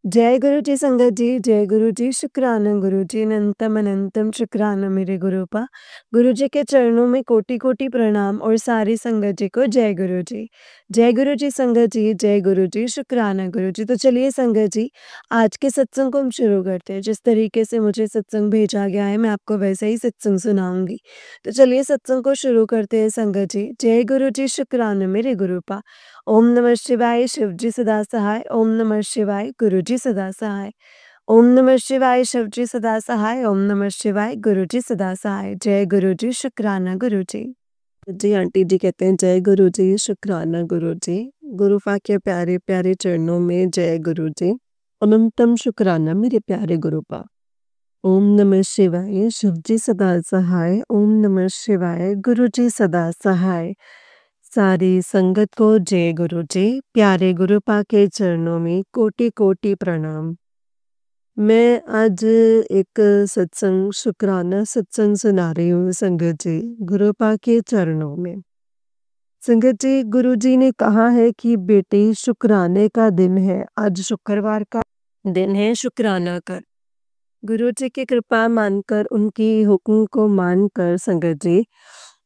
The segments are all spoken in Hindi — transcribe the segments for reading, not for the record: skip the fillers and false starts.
जय गुरु जी संगत जी, जय गुरु जी, शुक्राना गुरु जी, अनंतम अनंतम शुक्राना मेरे गुरुपा। गुरु जी के चरणों में कोटि-कोटि प्रणाम और सारी संगत जी को जय गुरु जी। जय गुरु जी संगत जी, जय गुरु जी, शुक्राना गुरु जी। तो चलिए संगत जी, आज के सत्संग को हम शुरू करते हैं। जिस तरीके से मुझे सत्संग भेजा गया है, मैं आपको वैसे ही सत्संग सुनाऊँगी। तो चलिए सत्संग को शुरू करते हैं संगत जी। जय गुरु जी, शुक्राना मेरे गुरुपा। ओम नमः शिवाय शिवजी सदा सहाय, ओम नमः शिवाय गुरुजी सदा सहाय। ओम नमः शिवाय शिवजी सदा सहाय, ओम नमः शिवाय गुरुजी सदा सहाय। जय गुरुजी, शुक्राना गुरुजी। जी आंटी जी कहते हैं जय गुरुजी, शुक्राना गुरुजी। गुरुपा के प्यारे प्यारे चरणों में जय गुरुजी। अनंतम शुक्राना मेरे प्यारे गुरुपा। ओम नमः शिवाय शिवजी सदा सहाय, ओम नमः शिवाय गुरुजी सदा सहाय। सारी संगत को जय गुरु जी। प्यारे गुरुपा के चरणों में कोटि कोटि प्रणाम। मैं आज एक सत्संग शुक्राना सत्संग सुना रही हूँ संगत जी, गुरुपा के चरणों में। संगत जी, गुरु जी ने कहा है कि बेटी शुक्राने का दिन है। आज शुक्रवार का दिन है, शुक्राना कर। गुरु जी की कृपा मानकर, उनकी हुक्म को मानकर संगत जी,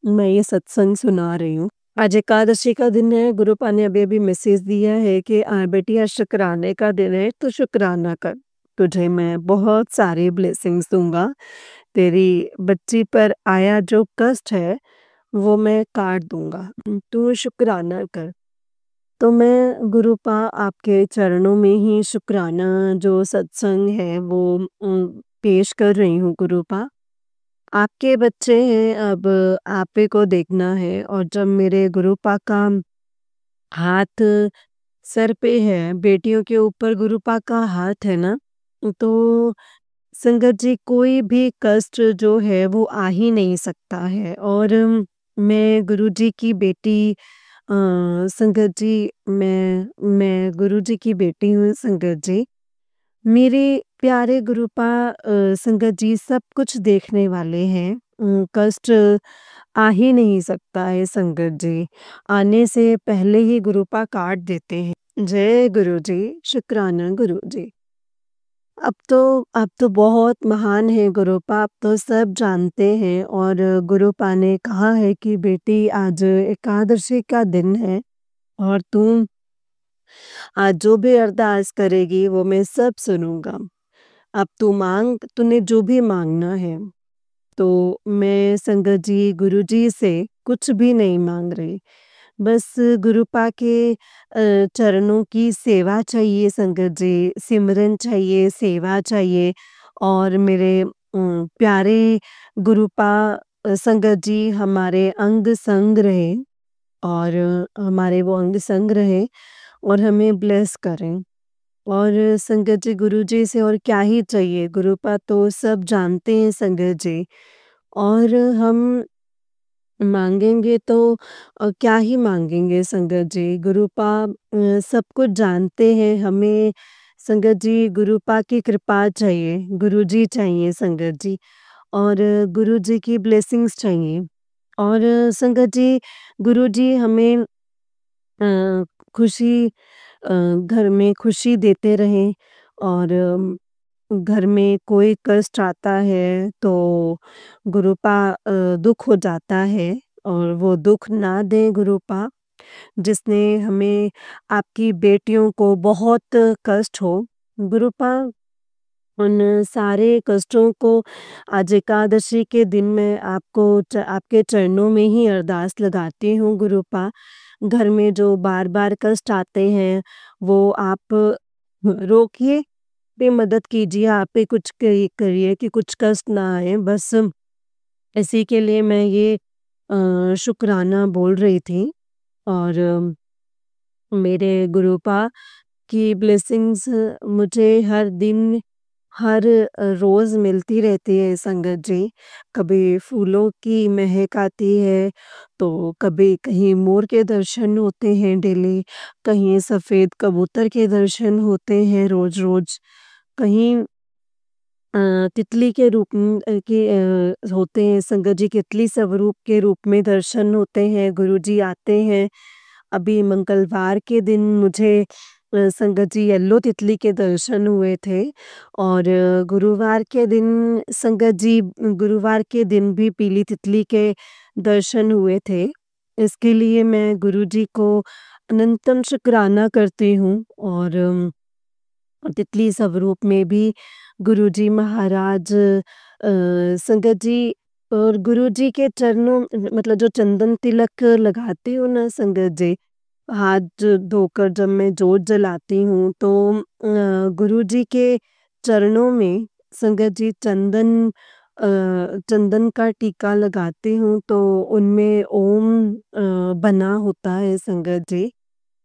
मैं ये सत्संग सुना रही हूँ। आज एकादशी का दिन है। गुरुपा ने अभी-अभी मैसेज दिया है कि बेटी आज शुक्राने का दिन है, तो शुक्राना कर। तुझे मैं बहुत सारी ब्लेसिंग्स दूँगा। तेरी बच्ची पर आया जो कष्ट है, वो मैं काट दूँगा। तू शुक्राना कर। तो मैं गुरुपा आपके चरणों में ही शुक्राना जो सत्संग है वो पेश कर रही हूँ गुरुपा। आपके बच्चे हैं, अब आप ही को देखना है, और जब मेरे गुरुपा का हाथ सर पे है, बेटियों के ऊपर गुरुपा का हाथ है ना, तो संगत जी कोई भी कष्ट जो है वो आ ही नहीं सकता है। और मैं गुरुजी की बेटी, संगत जी, मैं गुरुजी की बेटी हूँ संगत जी। मेरे प्यारे गुरुपा संगत जी सब कुछ देखने वाले हैं। कष्ट आ ही नहीं सकता है संगत जी। आने से पहले ही गुरुपा काट देते हैं। जय गुरु जी, शुक्राना गुरु जी। अब तो बहुत महान है गुरुपा, अब तो सब जानते हैं। और गुरुपा ने कहा है कि बेटी आज एकादशी का दिन है, और तू आज जो भी अरदास करेगी वो मैं सब सुनूँगा। अब तू माँग, तूने जो भी माँगना है। तो मैं संगत जी गुरुजी से कुछ भी नहीं माँग रही। बस गुरुपा के चरणों की सेवा चाहिए संगत जी, सिमरन चाहिए, सेवा चाहिए। और मेरे प्यारे गुरुपा संगत जी हमारे अंग संग रहे, और हमारे वो अंग संग रहे, और हमें ब्लेस करें। और संगत जी गुरुजी से और क्या ही चाहिए, गुरुपा तो सब जानते हैं संगत जी। और हम माँगेंगे तो क्या ही माँगेंगे संगत जी, गुरुपा सब कुछ जानते हैं। हमें संगत जी गुरुपा की कृपा चाहिए, गुरुजी चाहिए संगत जी, और गुरुजी की ब्लेसिंग्स चाहिए। और संगत जी गुरुजी हमें खुशी, घर में खुशी देते रहें। और घर में कोई कष्ट आता है तो गुरुपा दुःख हो जाता है, और वो दुःख ना दें गुरुपा। जिसने हमें, आपकी बेटियों को बहुत कष्ट हो, गुरुपा उन सारे कष्टों को आज एकादशी के दिन मैं आपके चरणों में ही अरदास लगाती हूँ गुरुपा। घर में जो बार-बार कष्ट आते हैं, वो आप रोकिए, पे मदद कीजिए, आप ही कुछ करिए कि कुछ कष्ट ना आए। बस इसी के लिए मैं ये शुक्राना बोल रही थी। और मेरे गुरुपा की ब्लेसिंग्स मुझे हर दिन, हर रोज़ मिलती रहती है संगत जी। कभी फूलों की महक आती है, तो कभी कहीं मोर के दर्शन होते हैं डेली, कहीं सफ़ेद कबूतर के दर्शन होते हैं रोज़-रोज़, कहीं तितली के रूप होते हैं संगत जी, तितली स्वरूप के रूप में दर्शन होते हैं, गुरुजी आते हैं। अभी मंगलवार के दिन मुझे संगत जी येलो तितली के दर्शन हुए थे और गुरुवार के दिन संगत जी गुरुवार के दिन भी पीली तितली के दर्शन हुए थे। इसके लिए मैं गुरुजी को अनंतम शुक्राना करती हूँ और तितली स्वरूप में भी गुरुजी महाराज संगत जी और गुरुजी के चरणों मतलब जो चंदन तिलक लगाती हूँ ना संगत जी, हाथ धोकर जब मैं जोत जलाती हूँ तो गुरुजी के चरणों में संगत जी चंदन का टीका लगाती हूँ तो उनमें ओम बना होता है संगत जी।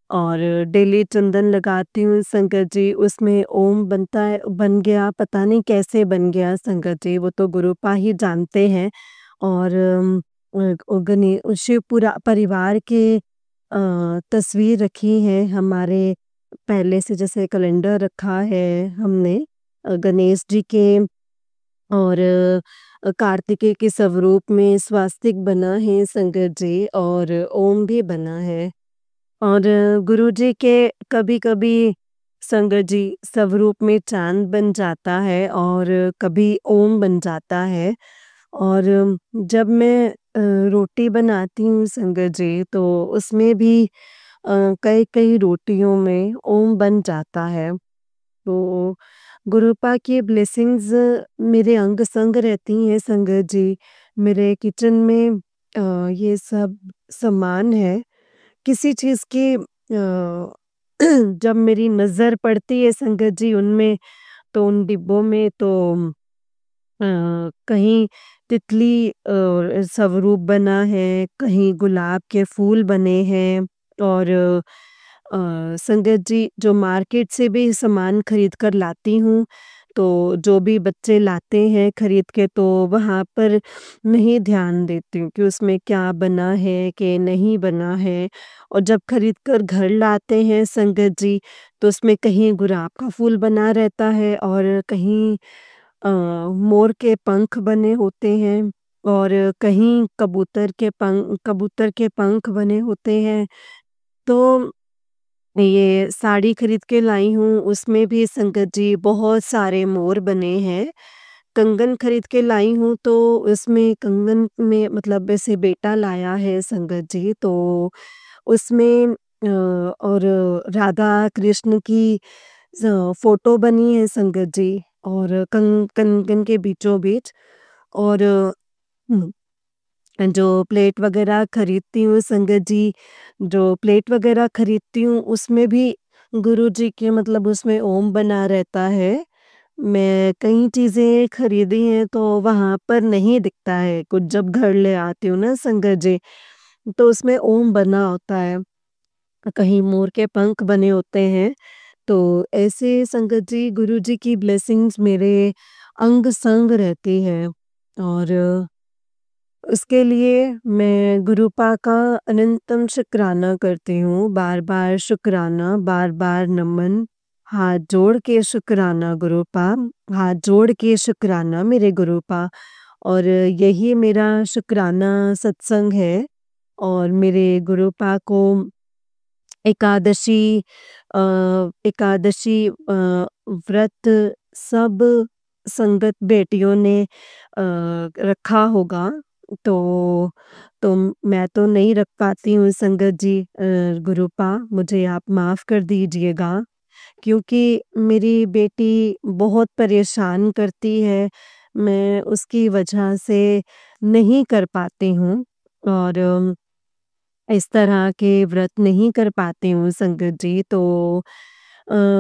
और डेली चंदन लगाती हूँ संगत जी, उसमें ओम बनता है बन गया, पता नहीं कैसे बन गया संगत जी, वो तो गुरुपा ही जानते हैं। और शिव पूरा परिवार के तस्वीर रखी है हमारे पहले से जैसे कैलेंडर रखा है हमने गणेश जी के और कार्तिकेय के स्वरूप में स्वास्तिक बना है संगत जी और ओम भी बना है। और गुरुजी के कभी-कभी संगत जी स्वरूप में चाँद बन जाता है और कभी ओम बन जाता है। और जब मैं रोटी बनाती हूँ संगत जी तो उसमें भी कई-कई रोटियों में ओम बन जाता है। तो गुरुपा की ब्लेसिंग्स मेरे अंग-संग रहती हैं संगत जी। मेरे किचन में ये सब सामान है। किसी चीज़ की जब मेरी नज़र पड़ती है संगत जी उनमें, तो उन डिब्बों में तो कहीं तितली स्वरूप बना है, कहीं गुलाब के फूल बने हैं और संगत जी जो मार्केट से भी सामान खरीद कर लाती हूँ, तो जो भी बच्चे लाते हैं खरीद के तो वहाँ पर नहीं ध्यान देती हूँ कि उसमें क्या बना है, कि नहीं बना है। और जब खरीद कर घर लाते हैं संगत जी, तो उसमें कहीं गुलाब का फूल बना रहता है और कहीं मोर के पंख बने होते हैं और कहीं कबूतर के पंख बने होते हैं। तो ये साड़ी खरीद के लाई हूँ, उसमें भी संगत जी बहुत सारे मोर बने हैं। कंगन खरीद के लाई हूँ, तो उसमें कंगन में मतलब ऐसे बेटा लाया है संगत जी, तो उसमें और राधा कृष्ण की फ़ोटो बनी है संगत जी और कंगन के बीचों-बीच और हुँ। जो प्लेट वगैरह खरीदती हूँ संगत जी, जो प्लेट वगैरह खरीदती हूँ उसमें भी गुरुजी के मतलब उसमें ओम बना रहता है। मैं कई चीज़ें खरीदी हैं तो वहाँ पर नहीं दिखता है, कुछ जब घर ले आती हूँ ना संगत जी, तो उसमें ओम बना होता है, कहीं मोर के पंख बने होते हैं। तो ऐसे संगत जी गुरुजी की ब्लेसिंग्स मेरे अंग-संग रहती है और उसके लिए मैं गुरुपा का अनंतम शुक्राना करती हूँ, बार-बार शुक्राना, बार-बार नमन, हाथ जोड़ के शुक्राना गुरुपा, हाथ जोड़ के शुक्राना मेरे गुरुपा और यही मेरा शुक्राना सत्संग है और मेरे गुरुपा को एकादशी अ, एकादशी व्रत सब संगत बेटियों ने रखा होगा तो तो मैं तो नहीं रख पाती हूँ संगत जी गुरुपा मुझे आप माफ़ कर दीजिएगा क्योंकि मेरी बेटी बहुत परेशान करती है, मैं उसकी वजह से नहीं कर पाती हूँ और इस तरह के व्रत नहीं कर पाती हूँ संगत जी तो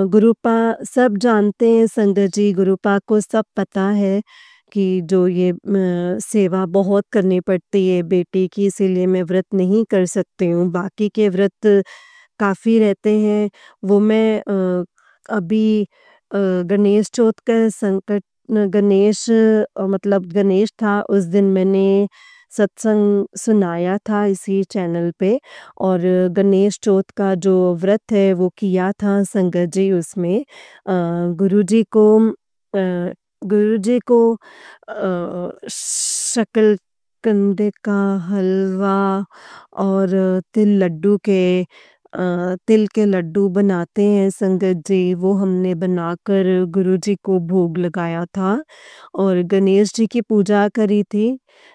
गुरुपा सब जानते हैं संगत जी गुरुपा को सब पता है कि जो ये सेवा बहुत करनी पड़ती है बेटी की इसीलिए मैं व्रत नहीं कर सकती हूँ बाकी के व्रत काफ़ी रहते हैं वो मैं अभी गणेश चौथ का संकट मतलब गणेश था उस दिन मैंने सत्संग सुनाया था इसी चैनल पे और गणेश चौथ का जो व्रत है वो किया था संगत जी उसमें गुरुजी को गुरुजी को शकरकंद का हलवा और तिल लड्डू के तिल के लड्डू बनाते हैं संगत जी, वो हमने बनाकर गुरुजी को भोग लगाया था और गणेश जी की पूजा करी थी।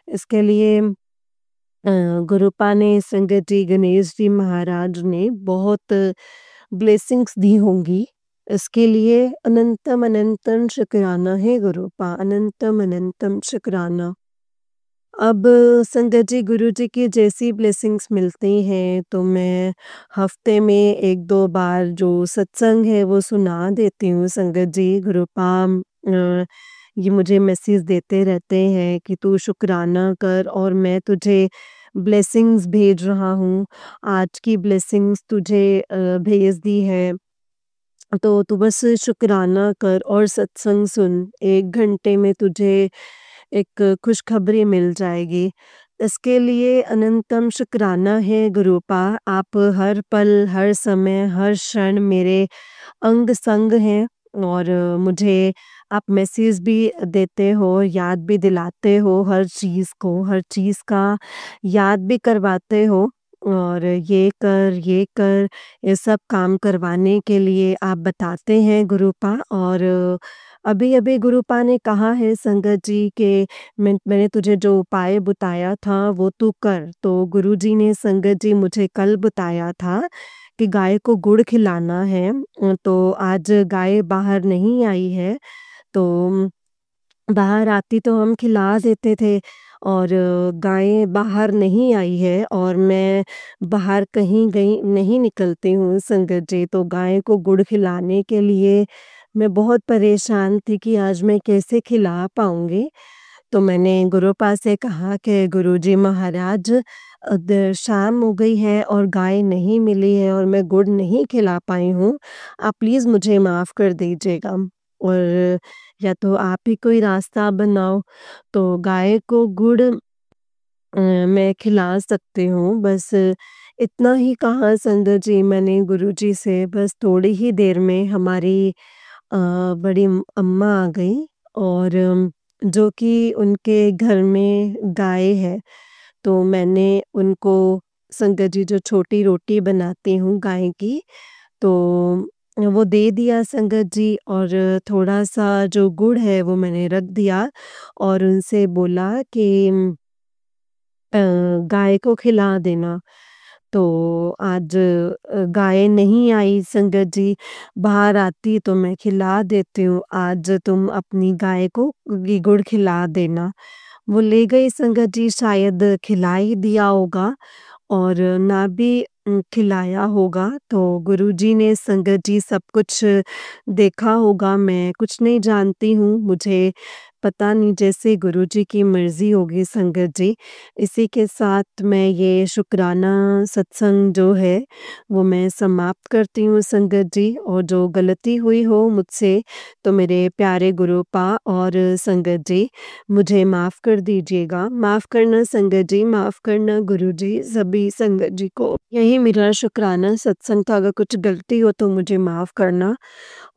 इसके लिए गुरुपा ने संगत जी गणेश जी महाराज ने बहुत ब्लेसिंग्स दी होंगी। इसके लिए अनंतम अनंतम शुक्राना है गुरुपा, अनंतम अनंतम शुक्राना। अब संगत जी गुरुजी की जैसी ब्लेसिंग्स मिलती हैं तो मैं हफ्ते में 1-2 बार जो सत्संग है वो सुना देती हूँ संगत जी। गुरुपाम ये मुझे मैसेज देते रहते हैं कि तू शुक्राना कर और मैं तुझे ब्लेसिंग्स भेज रहा हूँ। आज की ब्लेसिंग्स तुझे भेज दी है। तो तू बस शुक्राना कर और सत्संग सुन। 1 घंटे में तुझे एक खुशखबरी मिल जाएगी। इसके लिए अनंतम शुक्राना है गुरुपा। आप हर पल, हर समय, हर क्षण मेरे अंग-संग हैं और मुझे आप मैसेज भी देते हो, याद भी दिलाते हो हर चीज़ को, हर चीज़ का याद भी करवाते हो और ये कर, ये सब काम करवाने के लिए आप बताते हैं गुरुपा और अभी-अभी गुरुपा ने कहा है संगत जी के मैंने तुझे जो उपाय बताया था वो तू कर। तो गुरुजी ने संगत जी मुझे कल बताया था कि गाय को गुड़ खिलाना है। तो आज गाय बाहर नहीं आई है, तो बाहर आती तो हम खिला देते थे और गाय बाहर नहीं आई है और मैं बाहर कहीं गई नहीं निकलती हूँ संगत जी। तो गाय को गुड़ खिलाने के लिए मैं बहुत परेशान थी कि आज मैं कैसे खिला पाऊँगी। तो मैंने गुरुपा से कहा कि गुरुजी महाराज शाम हो गई है और गाय नहीं मिली है और मैं गुड़ नहीं खिला पाई हूँ। आप प्लीज़ मुझे माफ़ कर दीजिएगा और या तो आप ही कोई रास्ता बनाओ। तो गाय को गुड़ मैं खिला सकती हूँ। बस इतना ही कहा संगत जी मैंने गुरुजी से। बस थोड़ी ही देर में हमारी बड़ी अम्मा आ गई और जो कि उनके घर में गाय है। तो मैंने उनको संगत जी जो छोटी रोटी बनाती हूँ गाय की, तो वो दे दिया संगत जी और थोड़ा-सा जो गुड़ है वो मैंने रख दिया और उनसे बोला कि अ, गाय को खिला देना। तो आज गाय नहीं आई संगत जी, बाहर आती तो मैं खिला देती हूँ, आज तुम अपनी गाय को ये गुड़ खिला देना। वो ले गई संगत जी, शायद खिला ही दिया होगा और ना भी खिलाया होगा। तो गुरुजी ने संगत जी सब कुछ देखा होगा, मैं कुछ नहीं जानती हूँ, मुझे पता नहीं, जैसे गुरुजी की मर्ज़ी होगी संगत जी। इसी के साथ मैं ये शुक्राना सत्संग जो है वो मैं समाप्त करती हूँ संगत जी और जो गलती हुई हो मुझसे तो मेरे प्यारे गुरुपा और संगत जी मुझे माफ़ कर दीजिएगा। माफ़ करना संगत जी, माफ़ करना गुरुजी, सभी संगत जी को। यही मेरा शुक्राना सत्संग था, अगर कुछ गलती हो तो मुझे माफ़ करना।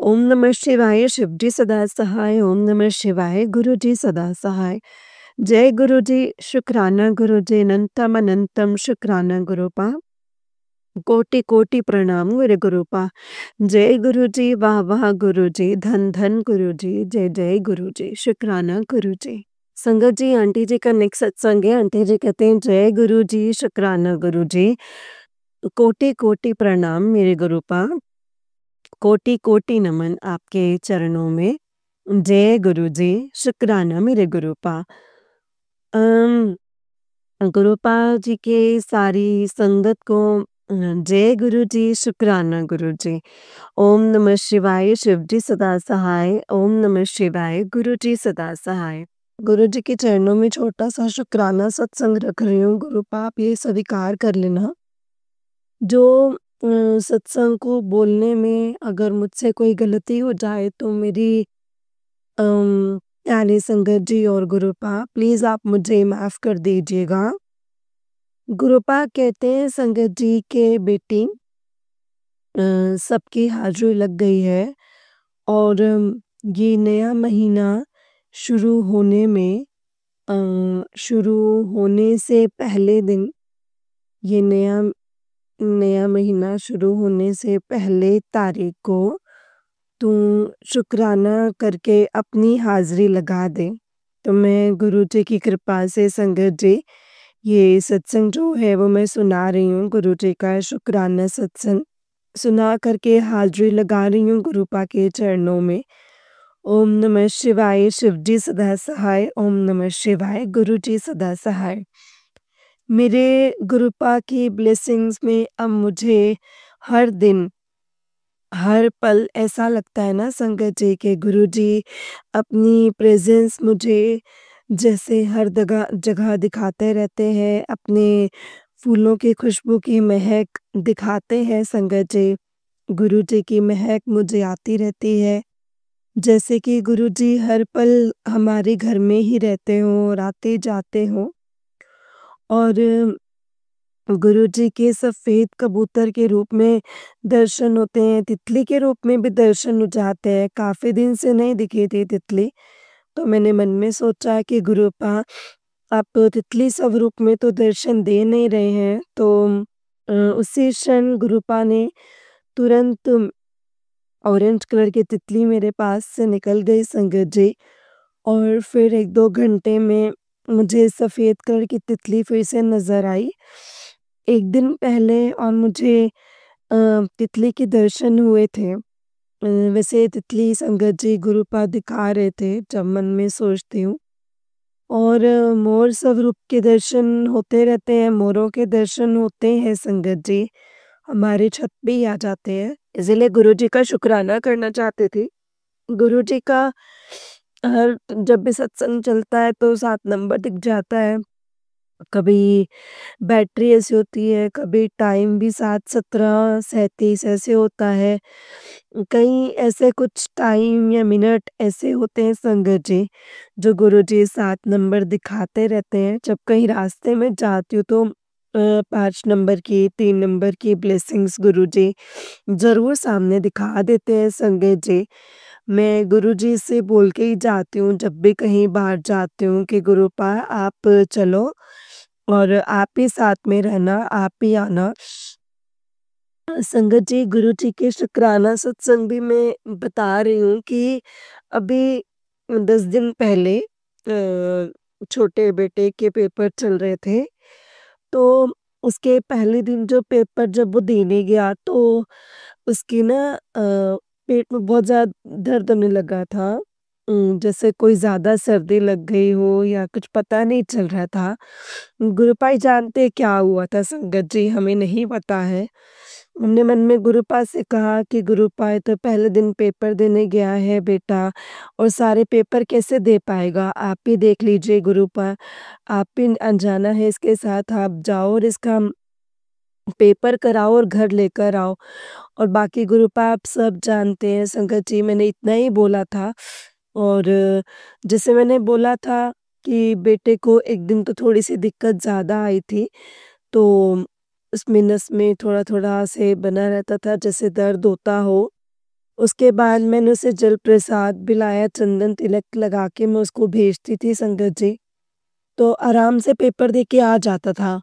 ओम नमः शिवाय, शिव जी सदा सहाय, ओम नमः शिवाय, गुरु जी सदा सहाय। जय गुरु जी, शुक्राना गुरु जी, अनंतम अनंतम शुक्राना गुरुपा। कोटि कोटि प्रणाम मेरे गुरुपा। जय गुरु जी, वाह वाह गुरु जी, धन धन गुरु जी, जय जय गुरु जी, शुक्राना गुरु जी। संगत जी आंटी जी का नेक्स्ट सत्संग है। आंटी जी कहते हैं जय गुरु जी, शुक्राना गुरु जी, कोटि कोटि प्रणाम मेरे गुरुपा, कोटि कोटि नमन आपके चरणों में। जय गुरु जी, शुक्राना मेरे गुरुपा। अम, गुरुपा जी के सारी संगत को जय गुरु जी, शुक्राना गुरु जी। ओम नमः शिवाय, शिव जी सदा सहाय, ओम नमः शिवाय, गुरु जी सदा सहाय। गुरु जी के चरणों में छोटा सा शुक्राना सत्संग रख रही हूँ गुरुपा, आप ये स्वीकार कर लेना। जो सत्संग को बोलने में अगर मुझसे कोई गलती हो जाए तो मेरी प्यारी संगत जी और गुरुपा प्लीज़ आप मुझे माफ़ कर दीजिएगा। गुरुपा कहते हैं संगत जी के बेटी सबकी हाज़िरी लग गई है और ये नया महीना शुरू होने में शुरू होने से पहले दिन ये नया नया महीना शुरू होने से पहले तारीख को तू शुक्राना करके अपनी हाज़िरी लगा दे। तो मैं गुरु जी की कृपा से संगत जी, ये सत्संग जो है वो मैं सुना रही हूँ, गुरु जी का शुक्राना सत्संग सुना करके हाज़िरी लगा रही हूँ गुरुपा के चरणों में। ओम नमः शिवाय, शिव जी सदा सहाय, ओम नमः शिवाय, गुरु जी सदा सहाय। मेरे गुरुपा की ब्लेसिंग्स में अब मुझे हर दिन, हर पल ऐसा लगता है ना संगत जी के गुरुजी अपनी प्रेज़ेंस मुझे जैसे हर जगह जगह दिखाते रहते हैं, अपने फूलों की खुशबू की महक दिखाते हैं संगत जी। गुरुजी की महक मुझे आती रहती है, जैसे कि गुरुजी हर पल हमारे घर में ही रहते हों और आते-जाते हों। और गुरुजी के सफ़ेद कबूतर के रूप में दर्शन होते हैं, तितली के रूप में भी दर्शन हो जाते हैं। काफ़ी दिन से नहीं दिखी थी तितली, तो मैंने मन में सोचा कि गुरुपा आप तितली स्वरूप में तो दर्शन दे नहीं रहे हैं, तो उसी क्षण गुरुपा ने तुरंत ऑरेंज कलर की तितली मेरे पास से निकल गई संगत जी। और फिर 1-2 घंटे में मुझे सफ़ेद कलर की तितली फिर से नज़र आई। 1 दिन पहले और मुझे तितली के दर्शन हुए थे। वैसे तितली संगत जी गुरुपा दिखा रहे थे जब मन में सोचती हूँ। और मोर स्वरूप के दर्शन होते रहते हैं, मोरों के दर्शन होते हैं संगत जी, हमारे छत पे ही आ जाते हैं। इसीलिए गुरुजी का शुक्राना करना चाहती थी। गुरुजी का हर जब भी सत्संग चलता है तो 7 नंबर दिख जाता है। कभी बैटरी ऐसी होती है, कभी टाइम भी 7:17:37 ऐसे होता है। कई ऐसे कुछ टाइम या मिनट ऐसे होते हैं संगत जी, जो गुरुजी 7 नंबर दिखाते रहते हैं। जब कहीं रास्ते में जाती हूँ तो 5 नंबर की, 3 नंबर की ब्लेसिंग्स गुरुजी ज़रूर सामने दिखा देते हैं संगत जी। मैं गुरुजी से बोल के ही जाती हूँ जब भी कहीं बाहर जाती हूँ कि गुरुपा आप चलो और आप ही साथ में रहना, आप ही आना। संगत जी गुरुजी के शुक्राना सत्संग भी मैं बता रही हूँ कि अभी 10 दिन पहले छोटे बेटे के पेपर चल रहे थे, तो उसके पहले दिन जो पेपर जब वो देने गया तो उसकी ना पेट में बहुत ज़्यादा दर्द होने लगा था। जैसे कोई ज़्यादा सर्दी लग गई हो या कुछ पता नहीं चल रहा था। गुरुपा ही जानते हैं क्या हुआ था संगत जी, हमें नहीं पता है। हमने मन में गुरुपा से कहा कि गुरुपा ये तो पहले दिन पेपर देने गया है बेटा और सारे पेपर कैसे दे पाएगा? आप ही देख लीजिए गुरुपा, आप ही जाना है इसके साथ, आप जाओ और इसका पेपर कराओ और घर लेकर आओ। और बाकी गुरुपा आप सब जानते हैं संगत जी, मैंने इतना ही बोला था। और जैसे मैंने बोला था कि बेटे को एक दिन तो थोड़ी-सी दिक्कत ज़्यादा आई थी, तो उसमें नस में थोड़ा-थोड़ा से बना रहता था जैसे दर्द होता हो। उसके बाद मैंने उसे जल प्रसाद पिलाया, चंदन तिलक लगा के मैं उसको भेजती थी संगत जी, तो आराम से पेपर दे के आ जाता था।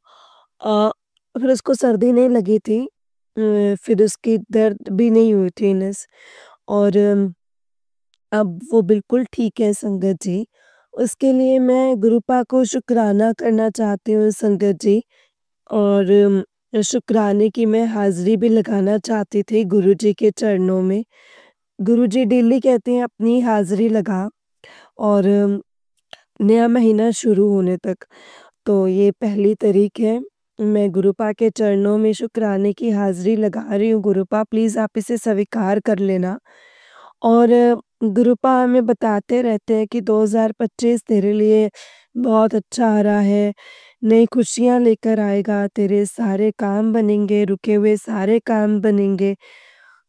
अ, फिर उसको सर्दी नहीं लगी थी, फिर उसकी दर्द भी नहीं हुई थी नस। और अब वो बिल्कुल ठीक है संगत जी। उसके लिए मैं गुरुपा को शुक्राना करना चाहती हूँ संगत जी। और शुक्राने की मैं हाज़िरी भी लगाना चाहती थी गुरुजी के चरणों में। गुरुजी डेली कहते हैं अपनी हाज़िरी लगा और नया महीना शुरू होने तक। तो ये पहली तारीख है, मैं गुरुपा के चरणों में शुक्राने की हाज़िरी लगा रही हूँ। गुरुपा प्लीज़ आप इसे स्वीकार कर लेना। और गुरुपा हमें बताते रहते हैं कि 2025 तेरे लिए बहुत अच्छा आ रहा है, नई खुशियाँ लेकर आएगा, तेरे सारे काम बनेंगे, रुके हुए सारे काम बनेंगे।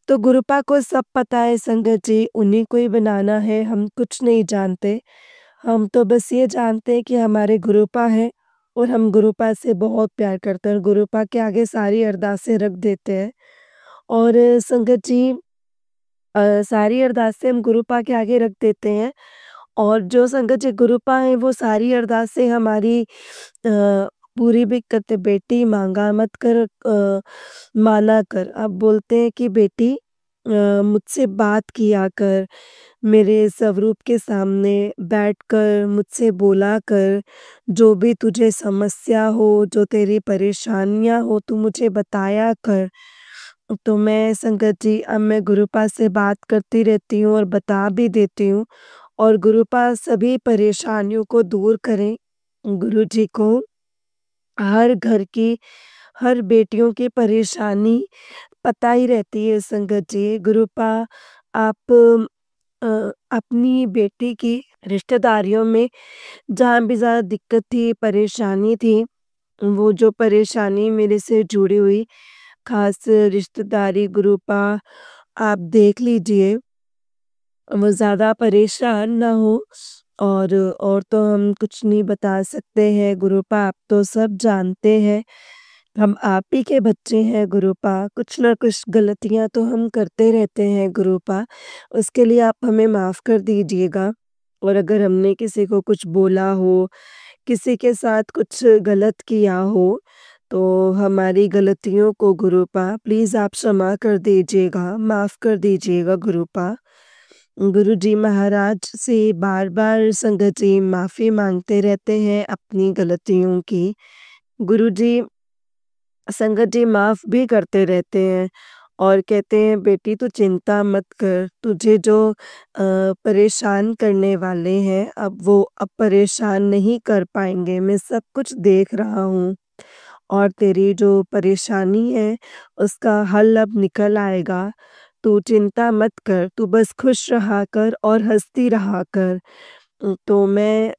तो गुरुपा को सब पता है संगत जी, उन्हीं को ही बनाना है, हम कुछ नहीं जानते। हम तो बस ये जानते हैं कि हमारे गुरुपा हैं और हम गुरुपा से बहुत प्यार करते हैं और गुरुपा के आगे सारी अरदासें रख देते हैं। और संगत जी सारी अरदासें हम गुरुपा के आगे रख देते हैं और जो संगत जी गुरुपा हैं वो सारी अरदासें हमारी पूरी भी करते, बेटी माँगा मत कर माना कर। अब बोलते हैं कि बेटी मुझसे बात किया कर, मेरे स्वरूप के सामने बैठकर मुझसे बोला कर, जो भी तुझे समस्या हो, जो तेरी परेशानियाँ हो तू मुझे बताया कर। तो मैं संगत जी अब मैं गुरुपा से बात करती रहती हूँ और बता भी देती हूँ और गुरुपा सभी परेशानियों को दूर करें। गुरुजी को हर घर की, हर बेटियों की परेशानी पता ही रहती है संगत जी। गुरुपा आप अपनी बेटी की रिश्तेदारियों में जहाँ भी ज़्यादा दिक्कत थी, परेशानी थी, वो जो परेशानी मेरे से जुड़ी हुई ख़ास रिश्तेदारी गुरुपा आप देख लीजिए, वो ज़्यादा परेशान ना हो और तो हम कुछ नहीं बता सकते हैं गुरुपा, आप तो सब जानते हैं। हम आप ही के बच्चे हैं गुरुपा, कुछ ना कुछ गलतियाँ तो हम करते रहते हैं गुरुपा, उसके लिए आप हमें माफ़ कर दीजिएगा। और अगर हमने किसी को कुछ बोला हो, किसी के साथ कुछ गलत किया हो, तो हमारी गलतियों को गुरुपा प्लीज़ आप क्षमा कर दीजिएगा, माफ़ कर दीजिएगा गुरुपा। गुरुजी महाराज से बार-बार संगत जी माफ़ी माँगते रहते हैं अपनी गलतियों की। गुरुजी संगत जी माफ़ भी करते रहते हैं और कहते हैं बेटी तू चिंता मत कर, तुझे जो परेशान करने वाले हैं अब परेशान नहीं कर पाएँगे, मैं सब कुछ देख रहा हूँ और तेरी जो परेशानी है उसका हल अब निकल आएगा। तू चिंता मत कर, तू बस खुश रहा कर और हँसती रहा कर। तो मैं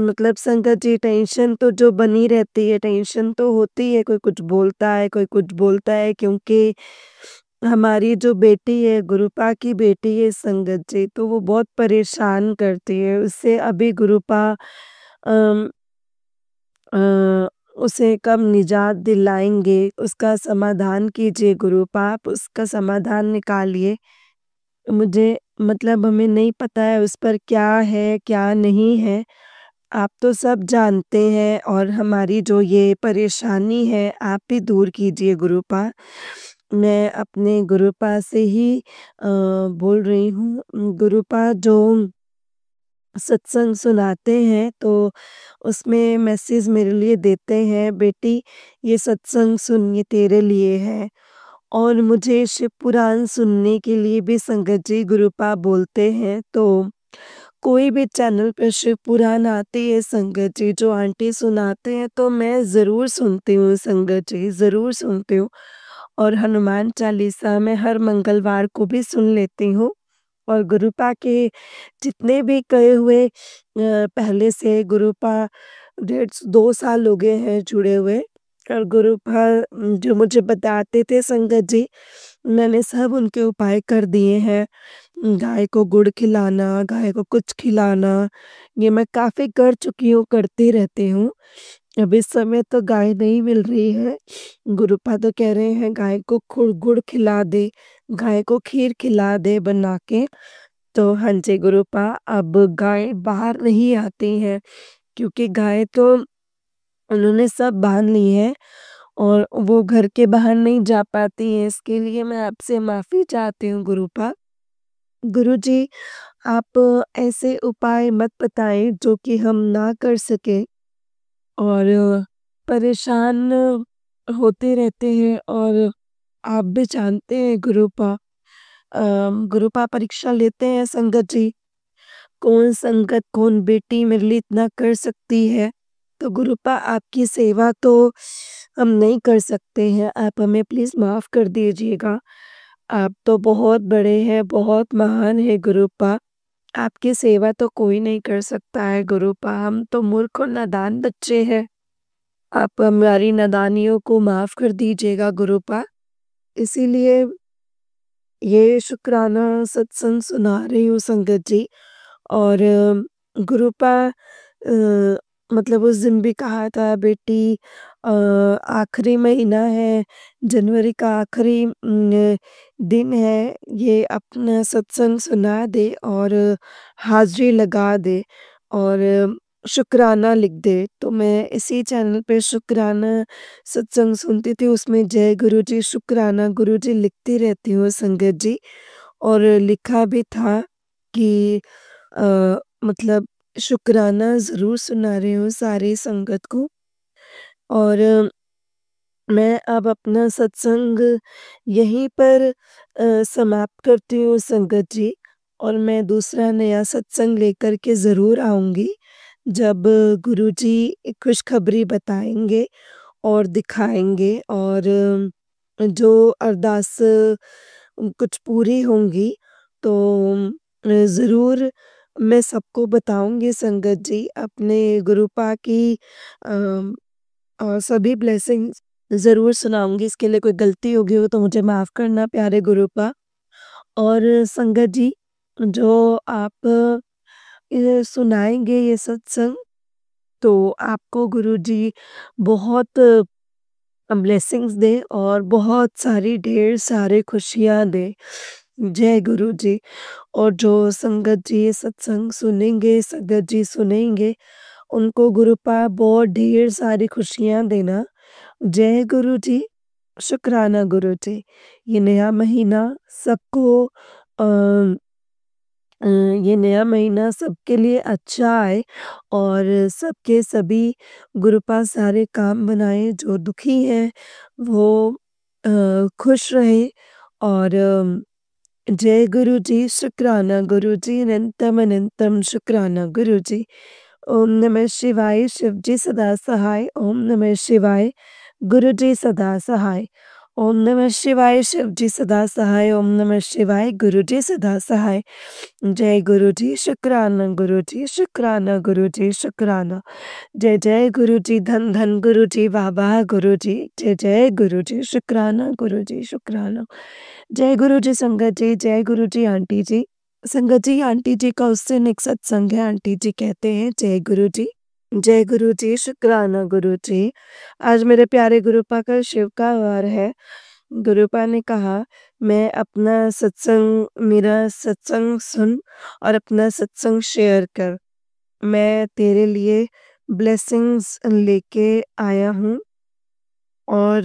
मतलब संगत जी टेंशन तो जो बनी रहती है, टेंशन तो होती है, कोई कुछ बोलता है, कोई कुछ बोलता है क्योंकि हमारी जो बेटी है, गुरुपा की बेटी है संगत जी, तो वो बहुत परेशान करती है। उससे अभी गुरुपा अम अ, उसे कब निजात दिलाएँगे, उसका समाधान कीजिए गुरुपा, आप उसका समाधान निकालिए। मुझे मतलब हमें नहीं पता है उस पर क्या है, क्या नहीं है। आप तो सब जानते हैं और हमारी जो ये परेशानी है, आप ही दूर कीजिए गुरुपा। मैं अपने गुरुपा से ही बोल रही हूँ। गुरुपा जो सत्संग सुनाते हैं तो उसमें मैसेज मेरे लिए देते हैं, बेटी ये सत्संग सुन ये तेरे लिए है। और मुझे शिव पुराण सुनने के लिए भी संगत जी गुरुपा बोलते हैं, तो कोई भी चैनल पे शिव पुराण आती है संगत जी, जो आंटी सुनाते हैं तो मैं ज़रूर सुनती हूँ संगत जी, ज़रूर सुनती हूँ। और हनुमान चालीसा मैं हर मंगलवार को भी सुन लेती हूँ और गुरुपा के जितने भी कहे हुए पहले से गुरुपा 2 साल हो गए हैं जुड़े हुए और गुरुपा जो मुझे बताते थे संगत जी, मैंने सब उनके उपाय कर दिए हैं। गाय को गुड़ खिलाना, गाय को कुछ खिलाना, ये मैं काफ़ी कर चुकी हूँ, करती रहती हूँ। अब इस समय तो गाय नहीं मिल रही है। गुरुपा तो कह रहे हैं गाय को गुड़ खिला दे, गाय को खीर खिला दे बना के। तो हाँ जी गुरुपा, अब गाय बाहर नहीं आती हैं क्योंकि गाय तो उन्होंने सब बाँध ली है और वो घर के बाहर नहीं जा पाती हैं, इसके लिए मैं आपसे माफ़ी चाहती हूँ गुरुपा। गुरुजी, आप ऐसे उपाय मत बताएँ जो कि हम ना कर सकें और परेशान होते रहते हैं और आप भी जानते हैं गुरुपा गुरुपा परीक्षा लेते हैं संगत जी, कौन संगत, कौन बेटी मेरे लिए इतना कर सकती है। तो गुरुपा आपकी सेवा तो हम नहीं कर सकते हैं, आप हमें प्लीज़ माफ़ कर दीजिएगा। आप तो बहुत बड़े हैं, बहुत महान हैं गुरुपा। आपकी सेवा तो कोई नहीं कर सकता है गुरुपा, हम तो मूर्ख और नादान बच्चे हैं। आप हमारी नादानियों को माफ़ कर दीजिएगा गुरुपा। इसीलिए ये शुक्राना सत्संग सुना रही हूँ संगत जी और गुरुपा मतलब उस दिन भी कहा था बेटी आखिरी महीना है, जनवरी का आखिरी दिन है, ये अपना सत्संग सुना दे और हाज़िरी लगा दे और शुक्राना लिख दे, तो मैं इसी चैनल पे शुक्राना सत्संग सुनती थी, उसमें जय गुरुजी, शुक्राना गुरुजी लिखती रहती हूँ संगत जी। और लिखा भी था कि मतलब शुक्राना ज़रूर सुना रही हूँ सारी संगत को। और मैं अब अपना सत्संग यहीं पर समाप्त करती हूँ संगत जी। और मैं दूसरा नया सत्संग लेकर के ज़रूर आऊँगी, जब गुरुजी खुशखबरी बताएँगे और दिखाएँगे। और जो अरदास कुछ पूरी होंगी, तो ज़रूर मैं सबको बताऊँगी संगत जी। अपने गुरुपा की सभी ब्लेसिंग्स ज़रूर सुनाऊँगी। इसके लिए कोई गलती हो गई हो तो मुझे माफ़ करना प्यारे गुरुपा। और संगत जी, जो आप सुनाएँगे ये सत्संग, तो आपको गुरुजी बहुत ब्लेसिंग्स दें और बहुत सारी ढेर सारी खुशियाँ दें। जय गुरुजी। और जो संगत जी ये सत्संग सुनेंगे, संगत जी सुनेंगे, उनको गुरुपा बहुत ढेर सारी खुशियाँ देना। जय गुरुजी, शुक्राना गुरुजी। ये नया महीना सबको अ ये नया महीना सबके लिए अच्छा आए और सबके सभी गुरु पास सारे काम बनाए। जो दुखी हैं वो खुश रहें। और जय गुरु जी, शुक्राना गुरु जी, अनंतम अनंतम शुक्राना गुरु जी। ओम नमः शिवाय, शिव जी सदा सहाय। ओम नमः शिवाय, गुरु जी सदा सहाय। ओम नमः शिवाय, शिव जी सदा सहाय। ओम नमः शिवाय, गुरु जी सदा सहाय। जय गुरु जी, शुक्राना गुरु जी, शुक्राना गुरु जी, शुक्राना। जय जय गुरु जी, धन धन गुरु जी, वाह वाह गुरु जी। जय जय गुरु जी, शुक्राना गुरु जी, शुक्राना। जय गुरु जी संगत जी, जय गुरु जी आंटी जी। संगत जी, आंटी जी का उस दिन एक सत्संग है, आंटी जी कहते हैं जय गुरु जी। जय गुरु जी, शुक्राना गुरु जी। आज मेरे प्यारे गुरुपा का शिव का वार है। गुरुपा ने कहा, मैं अपना सत्संग मेरा सत्संग सुन और अपना सत्संग शेयर कर। मैं तेरे लिए ब्लेसिंग्स लेके आया हूँ। और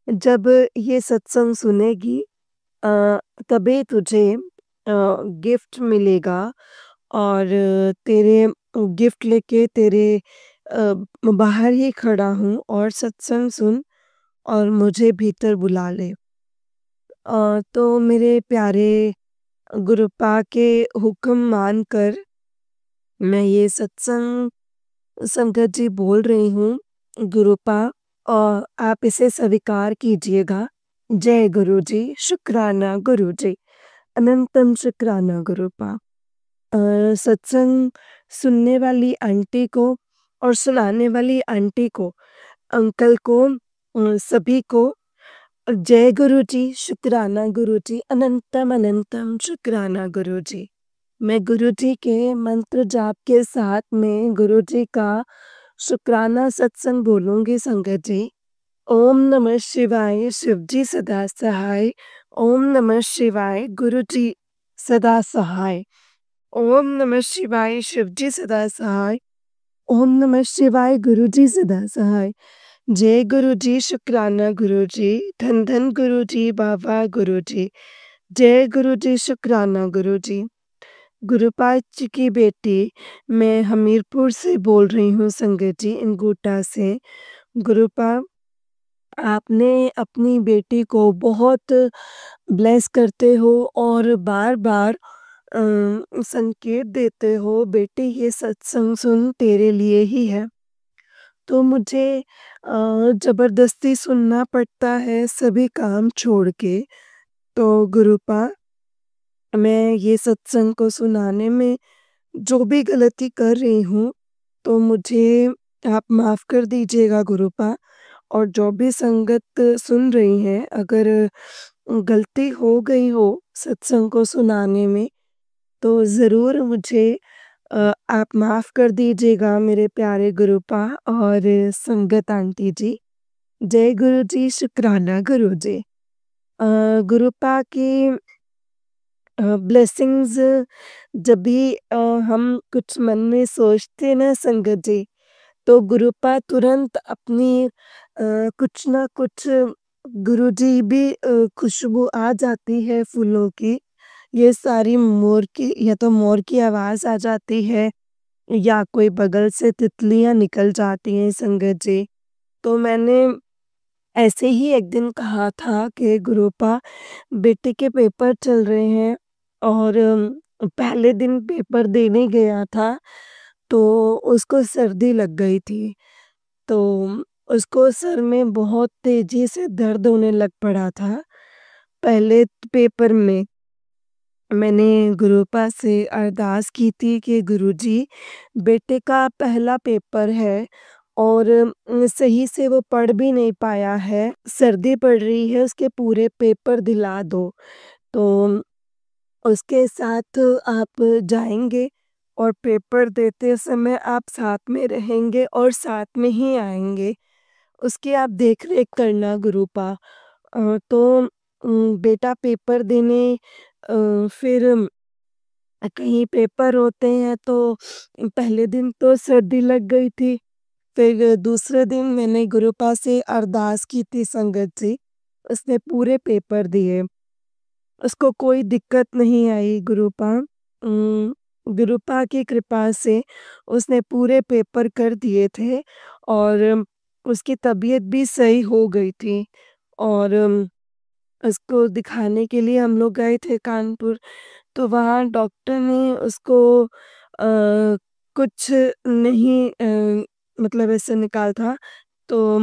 जब ये सत्संग सुनेगी, अ, तभी तुझे गिफ्ट मिलेगा। और तेरे गिफ्ट लेके तेरे बाहर ही खड़ा हूँ, और सत्संग सुन और मुझे भीतर बुला ले। तो मेरे प्यारे गुरुपा के हुक्म मानकर मैं ये सत्संग संगत जी बोल रही हूँ। गुरुपा, और आप इसे स्वीकार कीजिएगा। जय गुरु जी, शुक्राना गुरु जी, अनंतम शुक्राना गुरुपा। सत्संग सुनने वाली आंटी को और सुनाने वाली आंटी को, अंकल को, सभी को जय गुरु जी, शुक्राना गुरु जी, अनंतम अनंतम शुक्राना गुरु जी। मैं गुरु जी के मंत्र जाप के साथ में गुरु जी का शुक्राना सत्संग बोलूंगी संगत जी। ओम नमः शिवाय, शिव जी सदा सहाय। ओम नमः शिवाय, गुरु जी सदा सहाय। ओम नमः शिवाय, शिव जी सदा सहाय। ओम नमः शिवाय, गुरु जी सदा सहाय। जय गुरु जी, शुक्राना गुरु जी, धन धन गुरु जी, बाबा गुरु जी। जय गुरु जी, शुक्राना गुरु जी। गुरुपाद जी की बेटी, मैं हमीरपुर से बोल रही हूँ संगत जी, इंगोटा से। गुरुपा, आपने अपनी बेटी को बहुत ब्लेस करते हो और बार-बार संकेत देते हो, बेटी ये सत्संग सुन तेरे लिए ही है। तो मुझे ज़बरदस्ती सुनना पड़ता है सभी काम छोड़ के। तो गुरुपा, मैं ये सत्संग को सुनाने में जो भी गलती कर रही हूँ, तो मुझे आप माफ़ कर दीजिएगा गुरुपा। और जो भी संगत सुन रही हैं, अगर गलती हो गई हो सत्संग को सुनाने में, तो ज़रूर मुझे आप माफ़ कर दीजिएगा मेरे प्यारे गुरुपा और संगत आंटी जी। जय गुरु जी, शुक्राना गुरु जी। गुरुपा की ब्लेसिंग्स जब भी हम कुछ मन में सोचते हैं ना संगत जी, तो गुरुपा तुरंत अपनी कुछ ना कुछ गुरुजी भी खुशबू आ जाती है फूलों की। ये सारी मोर की या तो मोर की आवाज़ आ जाती है या कोई बगल से तितलियाँ निकल जाती हैं संगत जी। तो मैंने ऐसे ही एक दिन कहा था कि गुरुपा बेटे के पेपर चल रहे हैं और पहले दिन पेपर देने गया था, तो उसको सर्दी लग गई थी। तो उसको सर में बहुत तेज़ी से दर्द होने लग पड़ा था। पहले पेपर में मैंने गुरुपा से अरदास की थी कि गुरुजी बेटे का पहला पेपर है और सही से वो पढ़ भी नहीं पाया है, सर्दी पड़ रही है, उसके पूरे पेपर दिला दो। तो उसके साथ आप जाएँगे और पेपर देते समय आप साथ में रहेंगे और साथ में ही आएँगे। उसकी आप देख-रेख करना गुरुपा। तो बेटा पेपर देने फिर कहीं पेपर होते हैं तो पहले दिन तो सर्दी लग गई थी। फिर दूसरे दिन मैंने गुरुपा से अरदास की थी संगत जी, उसने पूरे पेपर दिए। उसको कोई दिक्कत नहीं आई गुरुपा की कृपा से उसने पूरे पेपर कर दिए थे और उसकी तबीयत भी सही हो गई थी और उसको दिखाने के लिए हम लोग गए थे कानपुर, तो वहाँ डॉक्टर ने उसको कुछ नहीं मतलब ऐसे निकाला था, तो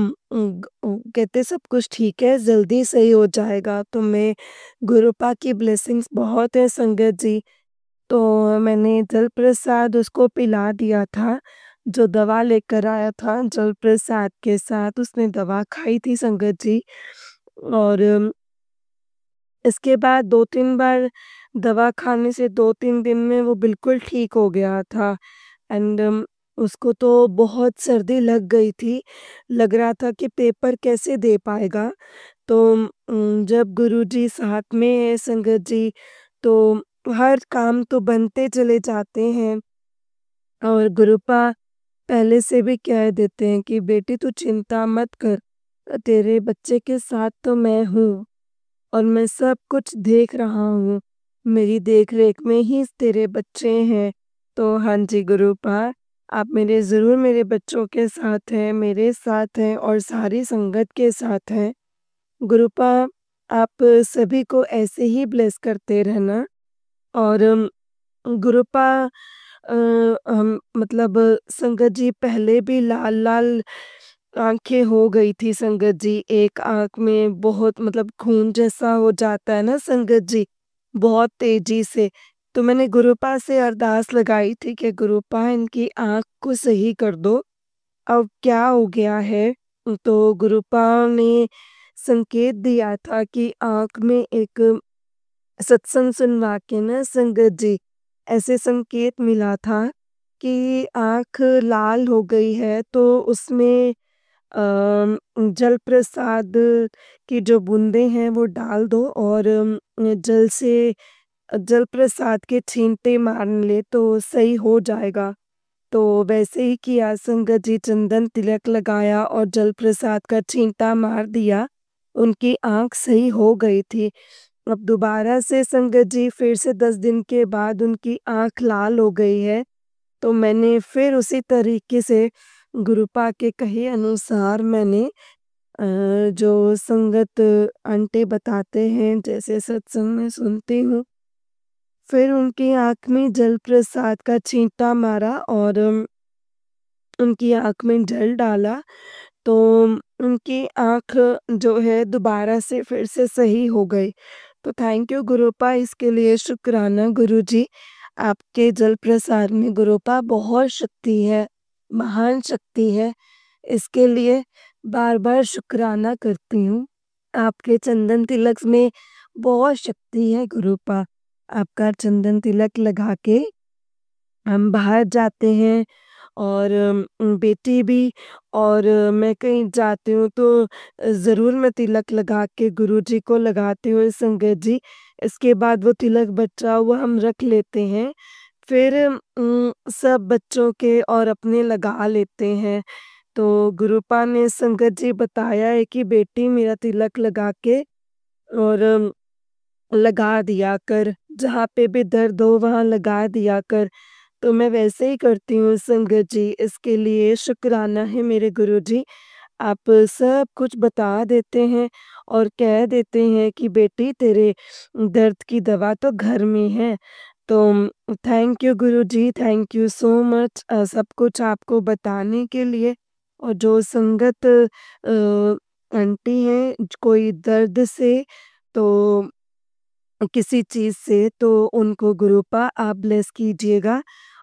कहते सब कुछ ठीक है, जल्दी सही हो जाएगा। तो मैं गुरुपा की ब्लेसिंग्स बहुत है संगत जी, तो मैंने जलप्रसाद उसको पिला दिया था, जो दवा लेकर आया था जलप्रसाद के साथ उसने दवा खाई थी संगत जी और इसके बाद 2-3 बार दवा खाने से 2-3 दिन में वो बिल्कुल ठीक हो गया था एंड उसको तो बहुत सर्दी लग गई थी। लग रहा था कि पेपर कैसे दे पाएगा। तो जब गुरुजी साथ में हैं संगत जी, तो हर काम तो बनते चले जाते हैं और गुरुपा पहले से भी कह देते हैं कि बेटी तू चिंता मत कर, तेरे बच्चे के साथ तो मैं हूँ। और मैं सब कुछ देख रहा हूँ। मेरी देख-रेख में ही तेरे बच्चे हैं। तो हाँ जी, गुरुपा, आप ज़रूर मेरे बच्चों के साथ हैं, मेरे साथ हैं और सारी संगत के साथ हैं। गुरुपा, आप सभी को ऐसे ही ब्लेस करते रहना और गुरुपा हम मतलब संगत जी पहले भी लाल-लाल आँखें हो गई थी संगत जी, एक आँख में बहुत मतलब खून जैसा हो जाता है ना संगत जी, बहुत तेज़ी से। तो मैंने गुरुपा से अरदास लगाई थी कि गुरुपा इनकी आँख को सही कर दो, अब क्या हो गया है? तो गुरुपा ने संकेत दिया था कि आँख में एक सत्संग सुनवा के ना संगत जी, ऐसे संकेत मिला था कि आँख लाल हो गई है तो उसमें जल प्रसाद की जो बूंदें हैं वो डाल दो और जल से जल प्रसाद के छींटे मार ले तो सही हो जाएगा। तो वैसे ही किया संगत जी चंदन तिलक लगाया और जल प्रसाद का छींटा मार दिया। उनकी आँख सही हो गई थी। अब दोबारा से संगत जी फिर से 10 दिन के बाद उनकी आँख लाल हो गई है। तो मैंने फिर उसी तरीके से गुरुपा के कहे अनुसार मैंने जो संगत आंटी बताते हैं जैसे सत्संग में सुनती हूँ, फिर उनकी आँख में जल प्रसाद का छींटा मारा और उनकी आँख में जल डाला, तो उनकी आँख जो है दोबारा से फिर से सही हो गई। तो थैंक यू गुरुपा इसके लिए शुक्राना गुरुजी। आपके जल प्रसाद में गुरुपा बहुत शक्ति है, महान शक्ति है। इसके लिए बार-बार शुक्राना करती हूँ। आपके चंदन तिलक में बहुत शक्ति है गुरुपा। आपका चंदन तिलक लगा के हम बाहर जाते हैं और बेटी भी और मैं कहीं जाती हूँ तो ज़रूर मैं तिलक लगा के गुरुजी को लगाती हूँ संगत जी, इसके बाद वो तिलक बचा हुआ हम रख लेते हैं। फिर सब बच्चों के और अपने लगा लेते हैं। तो गुरुपा ने संगत जी बताया है कि बेटी मेरा तिलक लगा के और लगा दिया कर, जहाँ पे भी दर्द हो वहाँ लगा दिया कर। तो मैं वैसे ही करती हूँ संगत जी, इसके लिए शुक्राना है मेरे गुरुजी। आप सब कुछ बता देते हैं और कह देते हैं कि बेटी तेरे दर्द की दवा तो घर में है। तो thank you Guruji, thank you so much सब कुछ आपको बताने के लिए। और जो संगत आंटी हैं कोई दर्द से तो किसी चीज़ से तो उनको गुरुपा आप ब्लेस कीजिएगा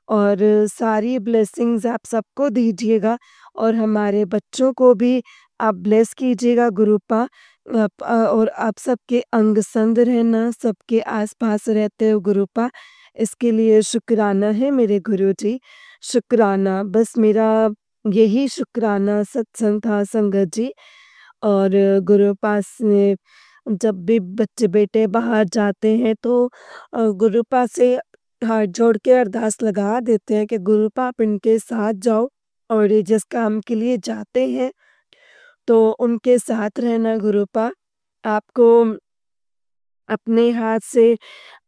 और सारी ब्लेसिंग्स आप सबको दीजिएगा और हमारे बच्चों को भी आप ब्लेस कीजिएगा गुरुपा। और आप सबके अंग संग रहना, सबके आस-पास रहते हो गुरुपा, इसके लिए शुक्राना है मेरे गुरुजी। शुक्राना, बस मेरा यही शुक्राना सत्संग था संगत जी। और गुरु पास में जब भी बच्चे बेटे बाहर जाते हैं तो गुरुपा से हाथ जोड़ के अरदास लगा देते हैं कि गुरुपा आप इनके साथ जाओ और ये जिस काम के लिए जाते हैं तो उनके साथ रहना गुरुपा। आपको अपने हाथ से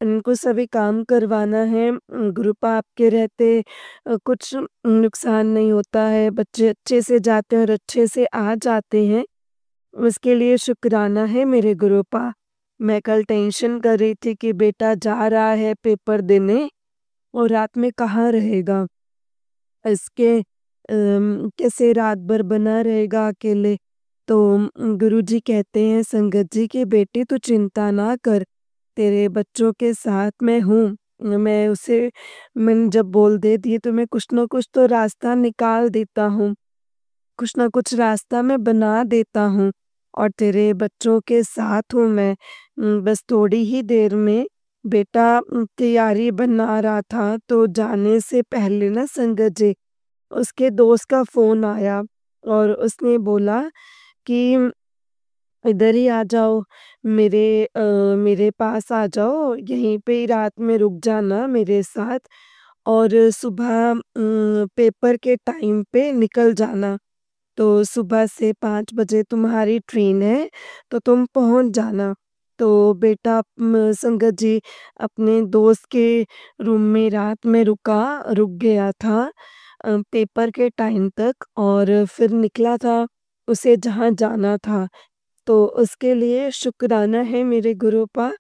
इनको सभी काम करवाना है। गुरुपा आपके रहते कुछ नुकसान नहीं होता है, बच्चे अच्छे से जाते हैं और अच्छे से आ जाते हैं। उसके लिए शुक्राना है मेरे गुरुपा। मैं कल टेंशन कर रही थी कि बेटा जा रहा है पेपर देने और रात में कहाँ रहेगा? इसके कैसे रात भर बना रहेगा अकेले? तो गुरुजी कहते हैं संगत जी कि बेटी तू चिंता ना कर, तेरे बच्चों के साथ मैं हूँ। मैंने जब बोल देती है तो मैं कुछ न कुछ तो रास्ता निकाल देता हूँ। कुछ ना कुछ रास्ता मैं बना देता हूँ और तेरे बच्चों के साथ हूँ मैं। बस थोड़ी ही देर में बेटा तैयारी बना रहा था तो जाने से पहले ना संगत जी, उसके दोस्त का फ़ोन आया और उसने बोला कि इधर ही आ जाओ मेरे पास आ जाओ, यहीं पे ही रात में रुक जाना मेरे साथ और सुबह पेपर के टाइम पे निकल जाना। तो सुबह से 5 बजे तुम्हारी ट्रेन है, तो तुम पहुँच जाना। तो बेटा संगत जी अपने दोस्त के रूम में रात में रुक गया था पेपर के टाइम तक और फिर निकला था, उसे जहाँ जाना था। तो उसके लिए शुक्राना है मेरे गुरुपा,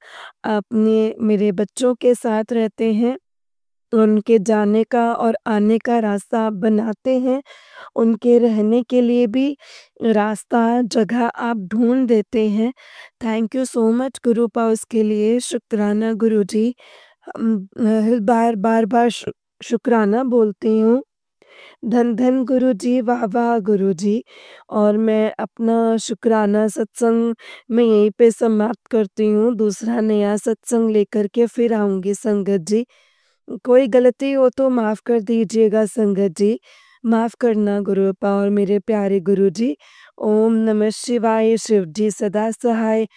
आपने मेरे बच्चों के साथ रहते हैं, उनके जाने का और आने का रास्ता आप बनाते हैं। उनके रहने के लिए भी रास्ता, जगह आप ढूँढ देते हैं। थैंक यू सो मच गुरुपा उसके लिए, शुक्राना गुरुजी। बार-बार शुक्राना बोलती हूँ। धन धन गुरुजी, वाह वाह गुरुजी। और मैं अपना शुक्राना सत्संग मैं यहीं पे समाप्त करती हूँ। दूसरा नया सत्संग लेकर के फिर आऊँगी संगत जी। कोई गलती हो तो माफ़ कर दीजिएगा संगत जी। माफ़ करना गुरुपा और मेरे प्यारे गुरुजी। ओम नमः शिवाय, शिव जी सदा सहाय।